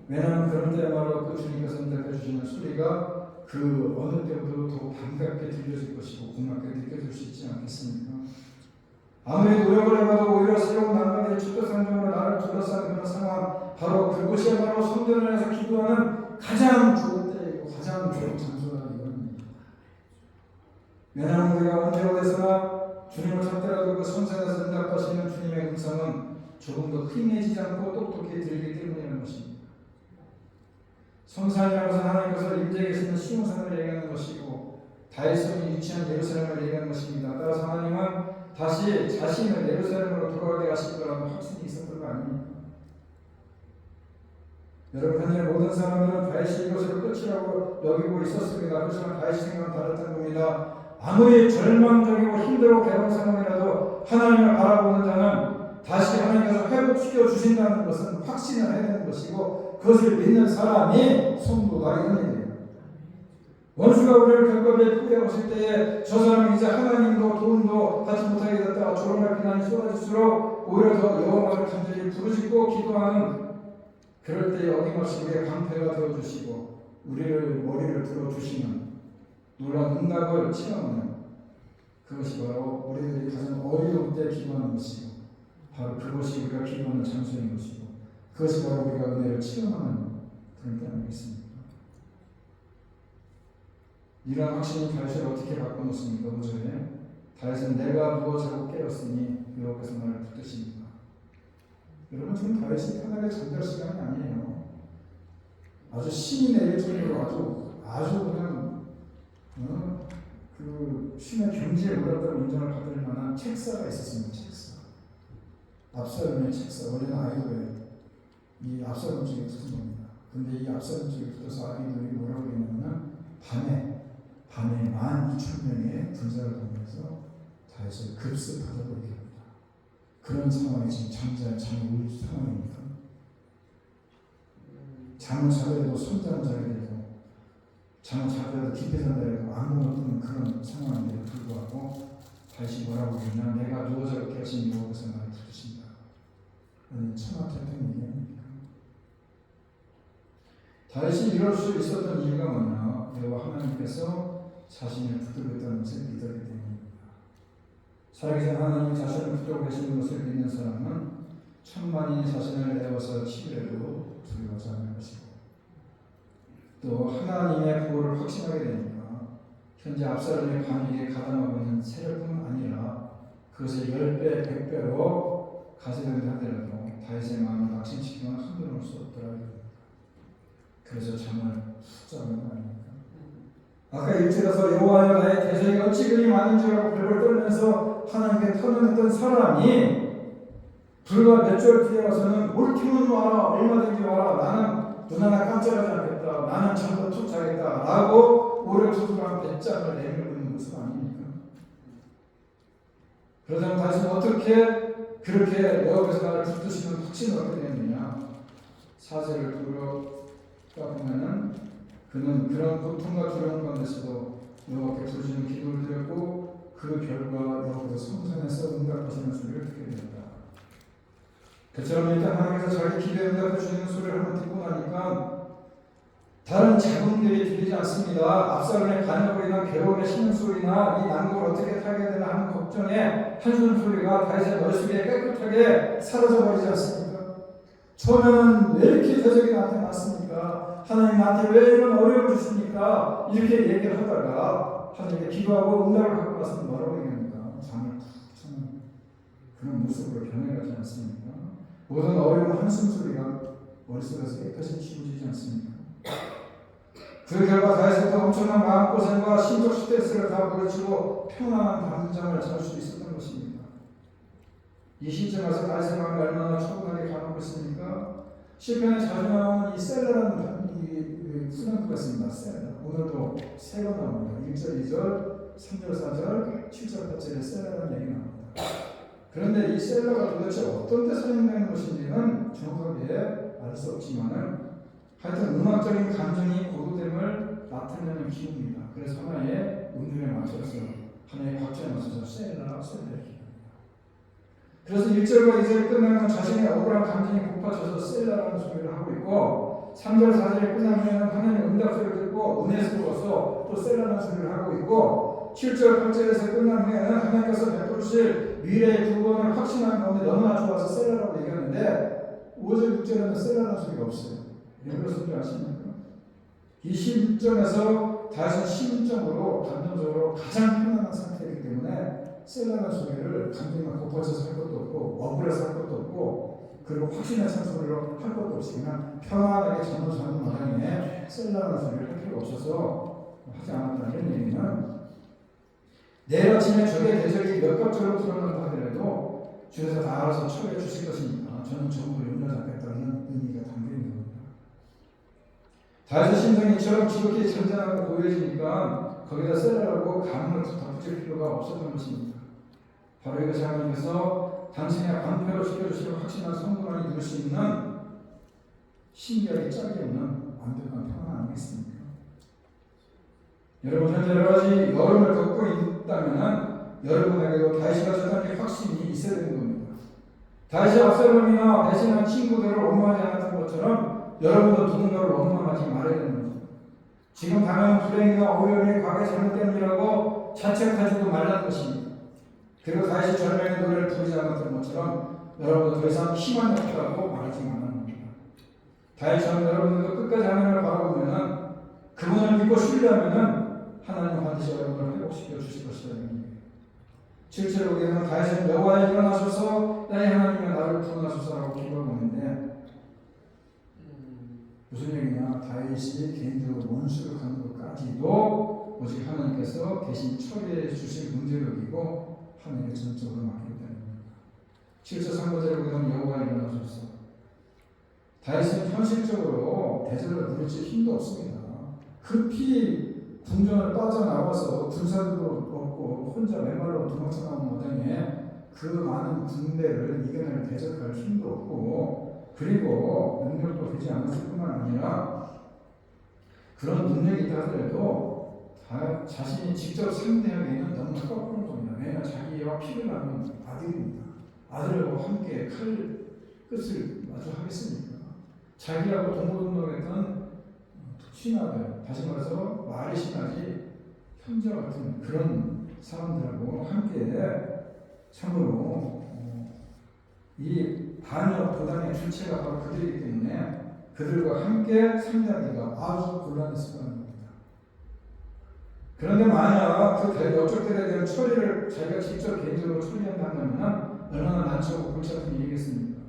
왜냐하면 그런 때야말로 그 주님께서 응답해 주시는 소리가 그 어느 때보다도 더 반갑게 들려질 것이고 고맙게 느껴질 수 있지 않겠습니까? 아무리 노력을 해봐도 오히려 새로운 난관들이 축도산적으로 나를 둘러싸는 그런 상황, 바로 그곳이야말로 성전을 해서 기도하는 가장 좋은 때이고 가장 좋은 장소가 이겁니다. 왜냐하면 우리가 언제 어디서나 주님을 찾더라도 그 성산에서 응답하시는 주님의 음성은 조금 더 흔해지지 않고 똑똑히 들리기 때문이라는 것입니다. 성산이라고 해서 하나님께서 임재에 계시는 시온산을 얘기하는 것이고 다윗성이 위치한 예루살렘을 얘기하는 것입니다. 따라서 하나님은 다시 자신을 예루살렘으로 돌아가게 하실 거라는 확신이 있었던 거 아닙니까? 여러분 현재 모든 사람들은 다윗이 이것을 끝이라고 여기고 있었습니다. 그렇지만 다윗 생각은 달랐던 겁니다. 아무리 절망적이고 힘들고 괴로운 상황이라도 하나님을 바라보는 자는 다시 하나님께서 회복시켜 주신다는 것은 확신을 해야 되는 것이고 그것을 믿는 사람이 성도다 이런 얘기예요. 원수가 우리를 격겁에 포기하실 때에 저 사람이 이제 하나님도 도움도 받지 못하게 됐다가 조롱할 비난이 쏟아질수록 오히려 더 여호와를 간절히 부르짖고 기도하는 그럴 때에 어김없이 우리의 방패가 되어주시고 우리를 머리를 들어주시는 놀라운 응답을 체험하는 그것이 바로 우리들이 가장 어려울 때 기도하는 것이고 바로 그것이 우리가 기도하는 장소인 것이고 그것이 바로 우리가 은혜를 체험하는 그런 때 아니겠습니까? 이러한 확신이 다윗을 어떻게 바꿔놓습니까? 5절에 다윗은 내가 누워 자고 깨었으니 여호와께서 나를 붙드십니다. 여러분 지금 다윗이 편하게 잠잘 시간이 아니에요. 아주 신이 내릴 정도로 아주 그냥 그 신의 경지에 올랐다고 인정을 받을 만한 책사가 있었습니다. 책사. 압살롬의 책사. 원래는 아이돌에 이 압살롬 쪽에 붙은 겁니다. 근데 이 압살롬 쪽에 붙어서 아이돌이 뭐라고 했냐면 밤에 12,000명의 군사를 보내서 다윗을 급습하다고 얘기합니다. 그런 상황이 지금 잠이 올 상황입니다. 잠을 자게 되고 손잠을 자게 되고 잠을 자더라도 깊이 잔다 해도 아무것도 없는 그런 상황인데도 불구하고 다시 뭐라고 했냐 내가 누워 자고 깨어진 여호와께서 나를 부르신다. 천하태평 얘기 아닙니까? 다윗이 이럴 수 있었던 이유가 뭐냐 여호와 하나님께서 자신을 붙들겠다는 것을 믿었기 때문입니다. 살아계신 하나님이 자신을 붙들고 계시는 것을 믿는 사람은 천만인이 자신을 내어서 치더라도 두려워하지 않을 것이고 또 하나님의 보호를 확신하게 됩니다. 현재 압살롬의 반역에 가담하고 있는 세력뿐 아니라 그것을 10배, 100배로 가져간다 하더라도 다윗의 마음을 낙심시키거나 흔들어 놓을 수 없더라. 그래서 잠을 푹 자는 거 아닙니까? 아까 1절에서 여호와여 나의 대적이 어찌 그리 많은 줄 알고 벌벌 떨면서 하나님께 터널했던 사람이 불과 몇 절 뒤에 와서는 옳기는 와라 얼마든지 와라 나는 눈 하나 깜짝하지 않겠다 나는 잠도 툭 자겠다 라고 오랫동안 배짱을 내밀고 있는 모습 아닙니까? 그러자면 다시 어떻게 그렇게 여호와께서 나를 붙드시는 확신을 얻게 되느냐 4절을 돌아가 보면은 그는 그런 고통과 두려움 가운데서도 여호와께 부르짖는 기도를 드렸고 그 결과 여호와께서 성산에서 응답하시는 소리를 듣게 되었다. 그처럼 일단 하나님께서 자기 기도에 응답해 주시는 소리를 한번 듣고 나니까 다른 자궁들이 들리지 않습니다. 압살롬의 반역으로 인한 괴로움의 신음소리나 이 난국을 어떻게 타게 되나 하는 걱정에 한숨소리가 다윗의 머릿속에 깨끗하게 사라져버리지 않습니까? 처음에는 왜 이렇게 대적이 나한테 왔습니까? 하나님 나한테 왜 이런 어려움을 주십니까? 이렇게 얘기를 하다가 하나님께 기도하고 응답을 받고 나서 뭐라고 얘기합니까? 잠을 푹 자는 그런 모습으로 변해가지 않습니까? 모든 어려운 한숨소리가 머릿속에서 깨끗이 지워지지 않습니까? 그 결과 다윗은 엄청난 마음고생과 심적 스트레스를 다 물리치고 평안한 감정을 찾을 수 있었던 것입니다. 이 시점에서 다윗의 마음이 얼마나 초분하게 가놓고 있습니까? 시편에 자주 나오는 이 셀라라는 이 슬럼프가 있습니다. 셀라. 오늘도 세 번 나옵니다. 1절, 2절, 3절, 4절, 7절, 8절에 셀라라는 얘기 나옵니다. 그런데 이 셀라가 도대체 어떤 데 사용되는 것인지는 정확하게 알 수 없지만은 하여튼 음악적인 감정이 고도됨을 나타내는 기호입니다. 그래서 하나의 음률에 맞춰서 하나의 박자에 맞춰서 셀라, 셀라 이렇게 합니다. 그래서 1절과 2절이 끝나면 자신의 억울한 감정이 고파져서 셀라라는 소리를 하고 있고 3절, 4절이 끝나면 하나님의 응답 소리를 듣고 은혜스러워서 또 셀라라는 소리를 하고 있고 7절, 8절에서 끝난 후에는 하나님께서 베푸실 미래의 구원을 확신하는 가운데 너무나 좋아서 셀라라고 얘기하는데 5절, 6절에는 셀라라는 소리가 없어요. 왜 그렇습니까? 아십니까? 이 시점에서 다시 심적으로 감정적으로 가장 편안한 상태이기 때문에 셀라라는 소리를 감정이 고파져서 할 것도 없고 억울해서 할 것도 없고 그리고 확신에 찬 소리로 할 것도 없이 그냥 편안하게 잠을 자는 마당에 셀라라는 소리를 할 필요가 없어서 하지 않았다는 얘기는 내일 아침에 적의 대적이 몇 갑절로 드러난다 하더라도 주에서 다 알아서 처리해 주실 것이니까 저는 전부 용납하겠다는 의미가 담겨있는 겁니다. 다윗의 심정이 이처럼 지극히 잔잔하고 고요해지니까 거기다 셀라라고 감을 덧붙일 필요가 없었던 것입니다. 바로 이것이 하나님께서 당신의 방패로 지켜주시고 확신한 성공을 이룰 수 있는 신기하게 짝이 없는 완벽한 평안 아니겠습니까? 여러분 현재 여러 가지 여름을 겪고 있다면 여러분에게도 다윗이 가졌다는 확신이 있어야 되는 겁니다. 다윗이 압살롬이나 배신한 친구들을 원망하지 않았던 것처럼 여러분도 누군가를 원망하지 말아야 되는 겁니다. 지금 당하는 불행이나 어려움이 과거의 잘못 때문이라고 자책하지도 말라는 것입니다. 그리고 다윗이 절망의 노래를 부르지 않았던 것처럼 여러분도 더 이상 희망이 없다고 말하지 말라는 겁니다. 다윗처럼 여러분들도 끝까지 하나님을 바라보면은 그분을 믿고 신뢰하면은 하나님은 반드시 여러분을 회복시켜 주실 것이라는 얘기예요. 7절에 보게 되면 다윗은 여호와여 일어나소서 나의 하나님이여 나를 구원하소서라고 기도하고 있는데 무슨 얘기냐? 다윗이 개인적으로 원수를 가는 것까지도 오직 하나님께서 대신 처리해 주실 문제를 여기고 하나님께 전적으로 맡기겠다는 겁니다. 7절 3절에 보게 되면 여호와여 일어나소서. 다윗은 현실적으로 대적을 부르칠 힘도 없습니다. 급히 궁전을 빠져나와서 군사들도 없고 혼자 맨발로 도망쳐 나온 마당에 그 많은 군대를 이겨낼 대적할 힘도 없고 그리고 능력도 되지 않았을 뿐만 아니라 그런 능력이 있다 하더라도 자신이 직접 상대하기에는 너무 흑박한 겁니다. 왜냐하면 자기와 피를 나눈 아들입니다. 아들하고 함께 칼 끝을 마주 하겠습니까? 자기하고 동고동락했던 친아들, 다시 말해서 말이 심하지 형제와 같은 그런 사람들하고 함께 참으로 이 반역 도단의 주체가 바로 그들이기 때문에 그들과 함께 상대하기가 아주 곤란했을 거라는 겁니다. 그런데 만약 그 역적들에 대한 처리를 자기가 직접 개인적으로 처리한다면 얼마나 난처하고 골치 아픈 일이겠습니까?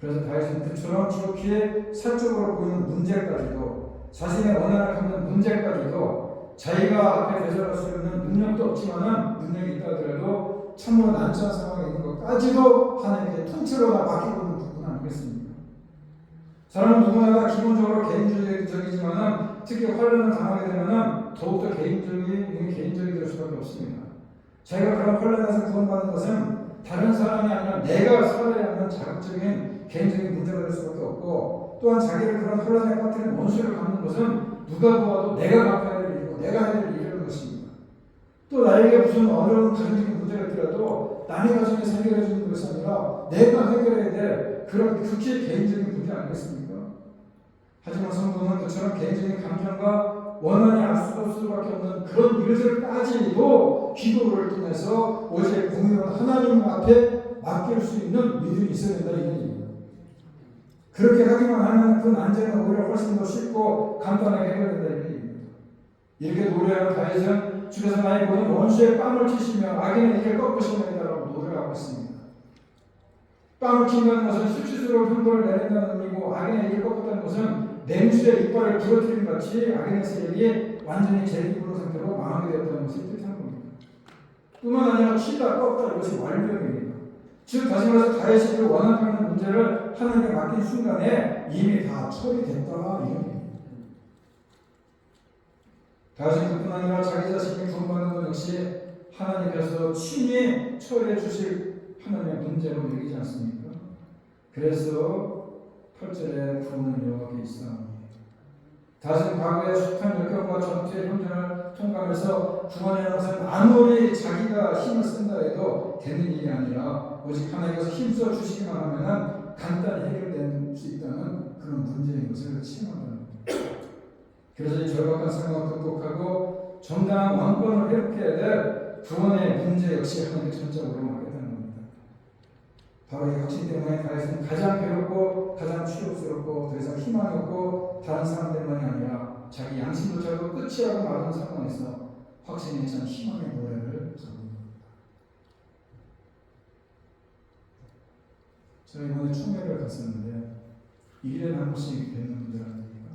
그래서 다윗은 그처럼 지극히 사적으로 보이는 문제까지도 자신의 원한을 갖는 문제까지도 자기가 앞에 대적할 수 있는 능력도 없지만은 능력이 있다 하더라도 참으로 난처한 상황에 있는 것까지도 하나님께 통째로 다 맡기고 있는 부분은 아니겠습니까? 사람은 누구나 기본적으로 개인적이지만은 특히 환란을 당하게 되면은 더욱더 개인적이 될 수밖에 없습니다. 자기가 그런 환란에서 구원받는 것은 다른 사람이 아니라 내가 살아야 하는 자극적인 개인적인 문제가 될 수밖에 없고 또한 자기를 그런 혼란에 빠뜨린 원수를 갚는 것은 누가 보아도 내가 갚아야 될 일이고 내가 해야 될 일이라는 것입니다. 또 나에게 무슨 어려운 가정적인 문제가 있더라도 남의 가정에서 해결해 주는 것이 아니라 내가 해결해야 될 그런 극히 개인적인 문제 아니겠습니까? 하지만 성도는 그처럼 개인적인 감정과 원한이 앞설 수밖에 없는 그런 일들까지도 기도를 통해서 오직 공의로운 하나님 앞에 맡길 수 있는 믿음이 있어야 된다 이런 얘기입니다. 그렇게 하기만 하면 그 난제는 오히려 훨씬 더 쉽고 간단하게 해결된다 이런 얘기입니다. 이렇게 노래하는 다윗은 주께서 나의 모든 원수의 뺨을 치시며 악인의 이를 꺾으시느니라라고 노래하고 있습니다. 빵을 킨다는 것은 수치스러운 형벌을 내린다는 의미고, 악인의 입을 꺾었다는 것은 냉수의 이빨을 부러뜨린 같이 악인의 세력이 완전히 재기부른 상태로 망하게 되었다는 것을 뜻하는 겁니다. 뿐만 아니라 치다 꺾다 이것이 완료입니다. 즉 다시 말해서 다윗이 그 원한하는 문제를 하나님께 맡긴 순간에 이미 다 처리됐다 이런 얘기입니다. 다윗은 그뿐 아니라 자기 자신이 구원받는 것 역시 하나님께서 친히 처리해 주실 하나님의 문제로 여기지 않습니까? 그래서 8절에 구원은 여호와께 있사오니, 다윗은 과거의 숱한 역경과 전투의 현장을 통과하면서 구원이라는 것은 아무리 자기가 힘을 쓴다 해도 되는 일이 아니라 오직 하나님께서 힘써 주시기만 하면 간단히 해결될 수 있다는 그런 문제인 것을 체험한다는 겁니다. 그래서 이 절박한 상황을 극복하고 정당한 왕권을 회복해야 될 구원의 문제 역시 하나님께 전적으로 맡겼다는 겁니다. 바로 이 확신 때문에 다윗은 가장 괴롭고 가장 추억스럽고 더 이상 희망이 없고 다른 사람들만이 아니라 자기 양심조차도 끝이라고 말하는 상황에서 확신에 찬 희망의 노래를 부릅니다. 제가 이번에 총회를 갔었는데 1년에 한 번씩 뵙는 분들 아닙니까?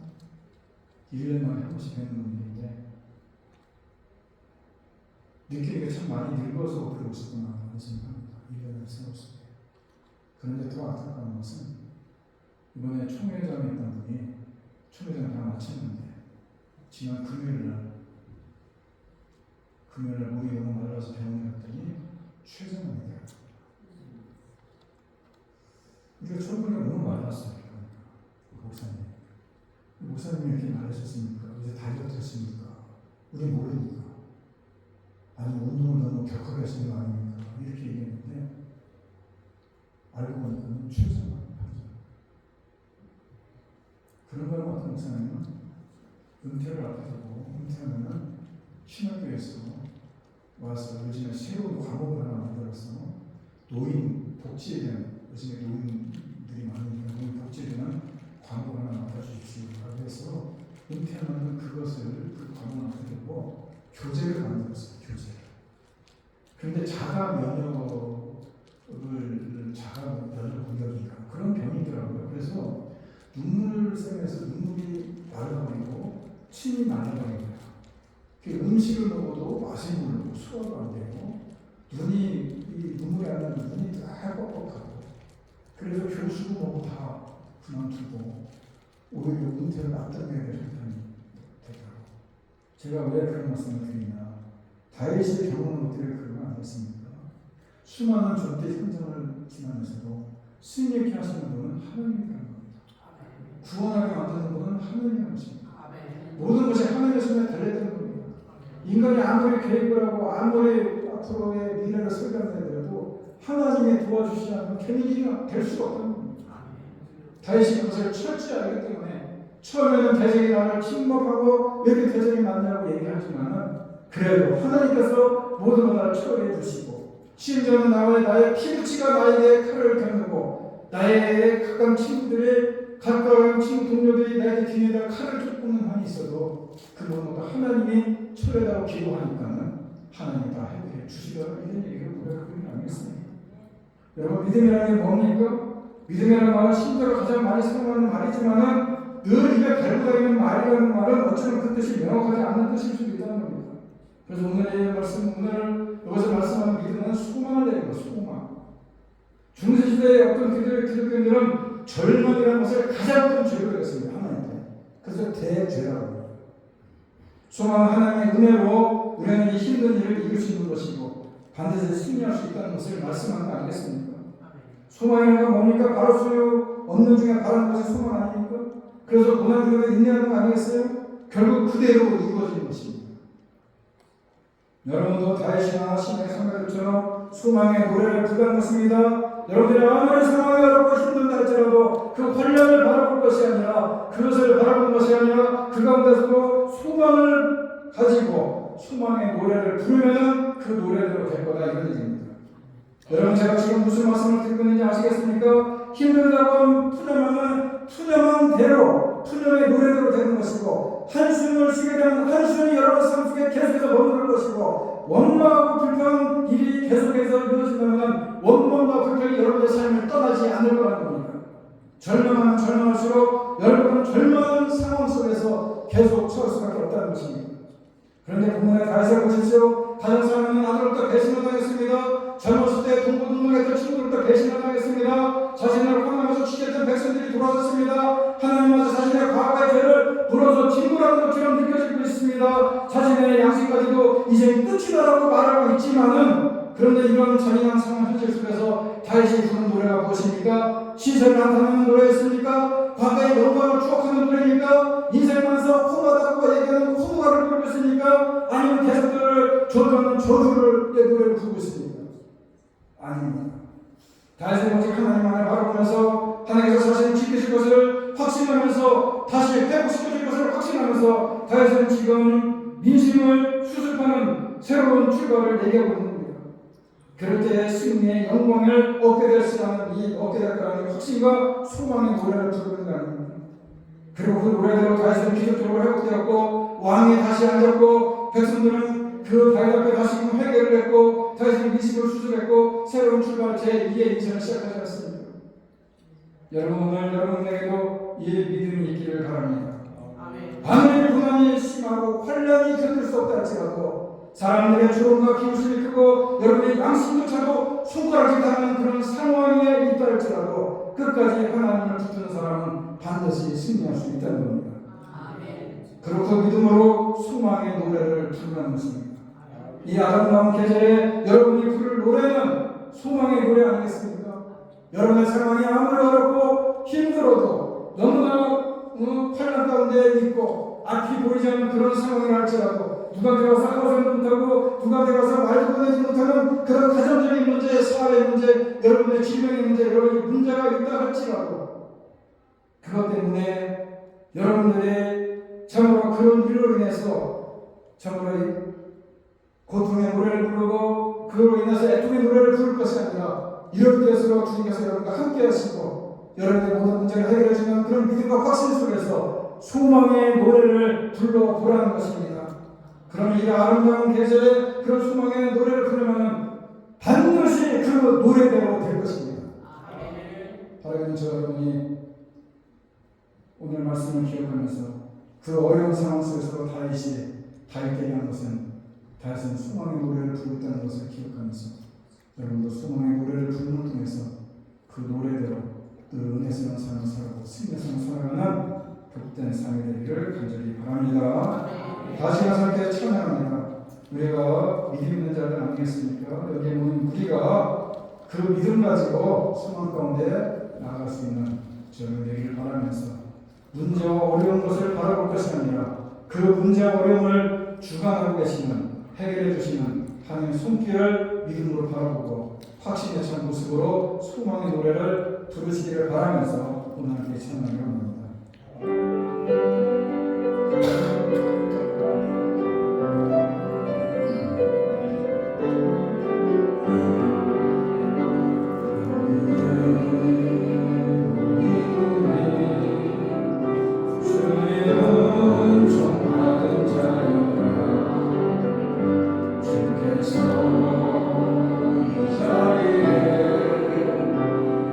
1년에 한 번씩 뵙는 분들인데 느끼는 게 참 많이 늙어서 그러고 싶구나 하는 생각합니다. 1년을 세웠을 때. 그런데 더 안타까운 것은 이번에 총회장이 했던 분이 총회장을 다 마쳤는데 지난 금요일날 몸이 너무 말라서 병원에 갔더니 췌장암이더라고요. 우리가 처음에 너무 말랐어요. 목사님이 이렇게 말하셨습니까? 이제 다이어트 하십니까? 우리 모르니까. 아니면 운동을 너무 격하게 하시는 거 아닙니까? 이렇게 얘기했는데 알고 보니까 췌장암. 그런 거는 어떤 목사님은 은퇴를 앞에 두고 은퇴하면은 신학교에서 와서 요즘에 새로운 과목을 하나 만들어서 노인 복지에 대한, 요즘에 노인들이 많으니까 노인 복지에 대한 과목을 하나 맡아주십시오라고 해서 은퇴하면 그것을 그 과목을 앞에 두고 교재를 만들었어요. 교재를. 그런데 자가 면역 공격인가 그런 병이더라고요. 그래서 눈물샘에서 눈물이 날아버리고 침이 날아버리는 거예요. 음식을 먹어도 맛이 모르고 소화가 안 되고 이 눈물이 안 나면 눈이 다 뻑뻑하고, 그래서 교수도 뭐고 다 그만두고 오히려 은퇴를 앞당겨야 될 상황이 되더라고요. 제가 왜 그런 말씀을 드리냐, 다윗의 경험은 어떻게 그러면 안 됐습니까? 수많은 절대 현장을 지나면서도 승리케 하시는 분은 하나님이라는 겁니다. 구원하게 만드는 분은 하나님이라는 것입니다. 모든 것이 하나님의 손에 달려있다는 겁니다. 인간이 아무리 계획을 하고 아무리 앞으로의 미래를 설계한다고 하나님이 도와주시지 않으면 되는 될 수가 없다는 겁니다. 다윗이 그것을 철저히 알기 때문에 처음에는 대적이 나를 침묵하고 왜 이렇게 대적이 많냐고 얘기하지만 그래도 하나님께서 모든 걸 나를 처리해 주시고, 심지어는 나의 피부치가 나에게 칼을 겨누고 나의 가까운 친구들이 가까운 친구 동료들이 나에게 뒤에다 칼을 쫓는 한이 있어도 그 모든 것도 하나님이 처리하다고 기도하니까는 하나님이 다 해결해 주시더라, 이런 얘기를 고백하는 게 아니겠습니까? 여러분, 믿음이라는 게 뭡니까? 믿음이라는 말은 신자가 가장 많이 사용하는 말이지만은 늘 입에 달고 다니는 말이라는 말은 어쩌면 그 뜻이 명확하지 않는 뜻일 수도 있다는 겁니다. 그래서 오늘 여기서 말씀하는 믿음은 소망을 내는 거, 소망. 중세시대의 어떤 기독교인들은 절망이라는 것을 가장 큰 죄로 여겼습니다. 하나님께. 그래서 대죄라고 합니다. 소망은 하나님의 은혜로 우리는 이 힘든 일을 이길 수 있는 것이고 반드시 승리할 수 있다는 것을 말씀하는 거 아니겠습니까? 소망이란 건 뭡니까? 바로 소유 얻는 중에 바라는 것이 소망 아닙니까? 그래서 고난 중에 인내하는 거 아니겠어요? 결국 그대로 이루어지는 것입니다. 여러분도 다윗이나 신의 선배들처럼 소망의 노래를 부르는 것입니다. 여러분들이 아무리 상황이 어렵고 힘든다 할지라도 그 환란을 바라볼 것이 아니라, 그것을 바라보는 것이 아니라 그 가운데서도 소망을 가지고 소망의 노래를 부르면 그 노래대로 될 거다, 이런 얘기입니다. 여러분, 제가 지금 무슨 말씀을 드리고 있는지 아시겠습니까? 힘들다고 푸념하면 푸념한 대로 노래대로 푸념의 노래대로 되는 것이고 한숨을 쉬게 되면 한숨이 여러분 삶 속에 계속해서 머무를 것이고 원망하고 불평 일이 계속해서 이루어진다면 원망과 불평이 여러분의 삶을 떠나지 않을 거라는 겁니다. 절망하면 절망할수록 여러분은 절망하는 상황 속에서 계속 처할 수밖에 없다는 것입니다. 그런데 본문의 다윗을 보십시오. 다른 사람은 아들로부터 배신을 당했습니다. 젊었을 때 동고동락했던 친구로부터 배신을 당했습니다. 자신을 황당해서 취했던 백성들이 돌아섰습니다. 하나님마저 자신의 과거의 죄를 물어서 진물하는 것처럼 느껴지고 있습니다. 자신의 양심까지도 이제 끝이다라고 말하고 있지만은 그런데 이런 잔인한 상황 현실 속에서 다윗이 부른 노래가 무엇입니까? 시세를 한탄하는 노래였습니까? 과거의 영광을 추억하는 노래입니까? 인생만서 험하다고 얘기하는 험가를 부르고 있습니까? 아니면 대적들을 저주하는 저주를 노래를 부르고 있습니까? 아닙니다. 다윗은 오직 하나님만을 바라보면서 하나님께서 자신을 지키실 것을 확신하면서 다시 회복시켜줄 것을 확신하면서 다윗은 지금 민심을 수습하는 새로운 출발을 얘기하고 있는 겁니다. 그럴 때 승리의 영광을 얻게 될 거라는 확신과 소망의 노래를 부르는 거 아닙니까? 그리고 그 노래대로 다윗은 기적적으로 회복되었고 왕이 다시 앉았고 백성들은 그 다윗 앞에 다시금 회개를 했고 다윗은 민심을 수습했고 새로운 출발 제2의 인생을 시작하지 않습니까? 여러분 오늘 여러분에게도 이 믿음이 있기를 바랍니다. 하늘의 고난이 심하고 환란이 견딜 수 없다 할지라도 사람들의 주름과 비웃음이 크고 여러분의 양심조차도 손가락이 닿는 그런 상황에 있다 할지라도 끝까지 하나님을 붙드는 사람은 반드시 승리할 수 있다는 겁니다. 그리고 그 믿음으로 소망의 노래를 부르는 것입니다. 이 아름다운 계절에 여러분이 부를 노래는 소망의 노래 아니겠습니까? 여러분의 상황이 아무리 어렵고 힘들어도 너무나 환난 가운데 있고 앞이 보이지 않는 그런 상황이라 할지라도 누가 들어가서 하소연도 못하고 누가 들어가서 말도 꺼내지 못하는 그런 가정적인 문제, 사회 문제, 여러분의 질병의 문제, 여러분의 문제가 있다 할지라도 그것 때문에 여러분들의 참으로 그런 일로 인해서 참으로 고통의 노래를 부르고 그로 인해서 애통의 노래를 부를 것이 아니라 이럴 때일수록 주님께서 여러분과 함께 하시고 여러분의 모든 문제를 해결해 주는 그런 믿음과 확신 속에서 소망의 노래를 불러보라는 것입니다. 그러면 이 아름다운 계절에 그런 소망의 노래를 부르면 반드시 그 노래대로 될 것입니다. 바라기는 저 여러분이 오늘 말씀을 기억하면서 그 어려운 상황 속에서 다윗에게 한 것은 다윗은 소망의 노래를 부르고 있다는 것을 기억하면서 여러분도 소망의 노래를 부르는 통해서 그 노래대로 은혜스러운 삶을 살고 승리스러운 살아가는 복된 삶이 되기를 간절히 바랍니다. 다시 한번 함께 찬양합니다. 우리가 믿음 있는 자들 아니겠습니까? 여기 모인 우리가 그 믿음 가지고 소망 가운데 나아갈 수 있는 저는 되기를 바라면서 문제와 어려운 것을 바라볼 것이 아니라 그 문제와 어려움을 주관하고 계시는 해결해 주시는 하나님의 손길을 믿음으로 바라보고 확신에 찬 모습으로 소망의 노래를 부르시기를 바라면서 오늘 함께 찬양을 합니다.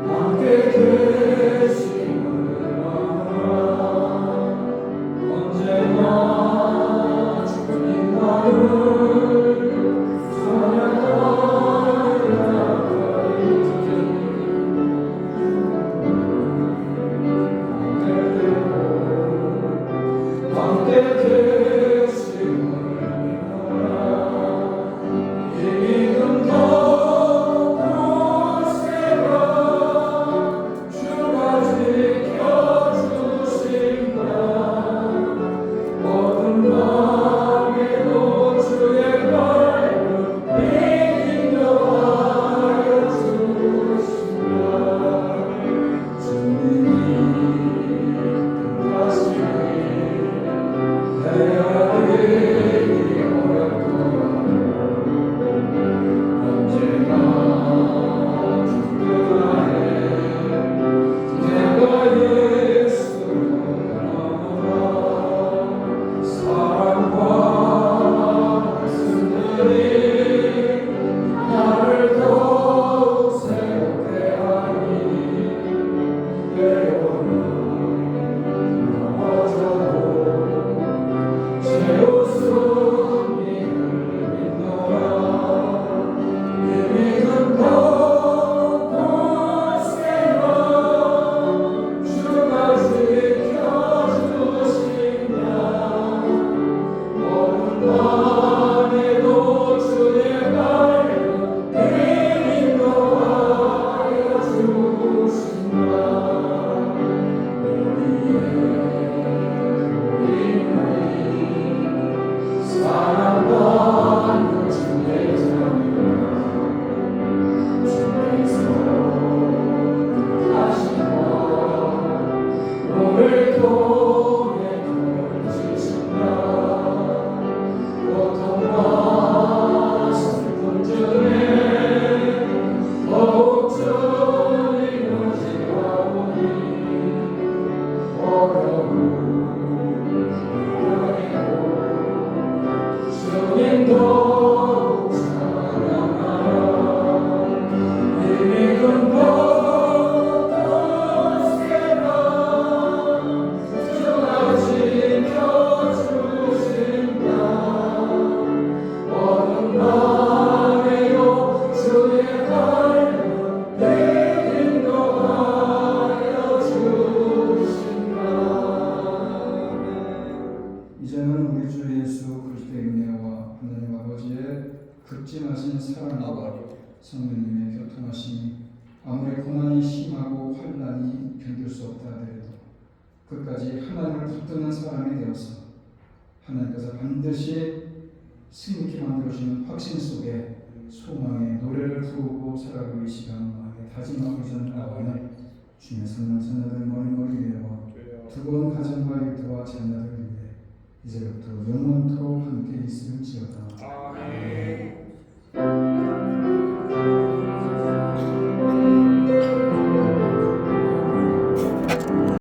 함께 되심을 성령님의 교통하심이 아무리 고난이 심하고 환난이 견딜 수 없다 하더라도 끝까지 하나님을 붙드는 사람이 되어서 하나님께서 반드시 승리케 만들어주는 확신 속에 소망의 노래를 부르고 살아가고 이 시간 마음에 다짐하고 있는 나와는 주님의 선한 자녀들 머리머리 되어 두꺼운 가정과 일터와 자녀들을 위해 이제부터